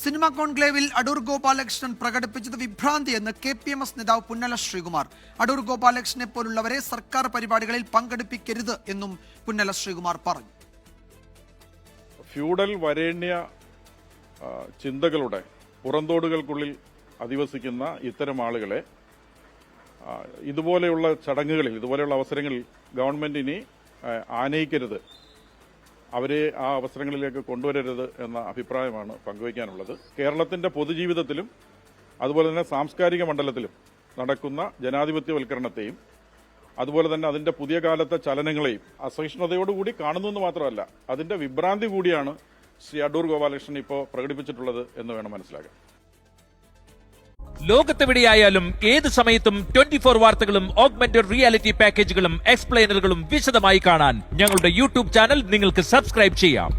Cinema കോൺക്ലേവിൽ അടൂർ ഗോപാലകൃഷ്ണൻ പ്രകടിപ്പിച്ചത് വിഭ്രാന്തിയെന്ന് KPMS നേതാവ് പുന്നല ശ്രീകുമാർ. അടൂർ ഗോപാലകൃഷ്ണനെ പോലുള്ളവരെ സർക്കാർ പരിപാടികളിൽ പങ്കെടുപ്പിക്കരുത് എന്നും പുന്നല ശ്രീകുമാർ പറഞ്ഞു. ഫ്യൂഡൽ വരേണ്യ ചിന്തകളുടെ പുറന്തോടുകൾക്കുള്ളിൽ അധിവസിക്കുന്ന ഇത്തരം ആളുകളെ ഇതുപോലെയുള്ള ചടങ്ങുകളിൽ, ഇതുപോലെയുള്ള അവസരങ്ങളിൽ ഗവൺമെന്റ് ഇനി ആനയിക്കരുത്, അവരെ ആ അവസരങ്ങളിലേക്ക് കൊണ്ടുവരരുത് എന്ന അഭിപ്രായമാണ് പങ്കുവയ്ക്കാനുള്ളത്. കേരളത്തിന്റെ പൊതുജീവിതത്തിലും അതുപോലെ തന്നെ സാംസ്കാരിക മണ്ഡലത്തിലും നടക്കുന്ന ജനാധിപത്യവൽക്കരണത്തെയും അതുപോലെ തന്നെ അതിന്റെ പുതിയ കാലത്തെ ചലനങ്ങളെയും അസഹിഷ്ണുതയോടുകൂടി കാണുന്നു എന്ന് മാത്രമല്ല, അതിന്റെ വിഭ്രാന്തി കൂടിയാണ് ശ്രീ അടൂർ ഗോപാലകൃഷ്ണൻ ഇപ്പോൾ പ്രകടിപ്പിച്ചിട്ടുള്ളത് എന്ന് വേണം മനസ്സിലാക്കാൻ. ലോകത്തെവിടെയായാലും ഏത് സമയത്തും 24 വാർത്തകളും ഓഗ്മെന്റഡ് റിയാലിറ്റി പാക്കേജുകളും എക്സ്പ്ലെയിനറുകളും വിശദമായി കാണാൻ ഞങ്ങളുടെ യൂട്യൂബ് ചാനൽ നിങ്ങൾക്ക് സബ്സ്ക്രൈബ് ചെയ്യാം.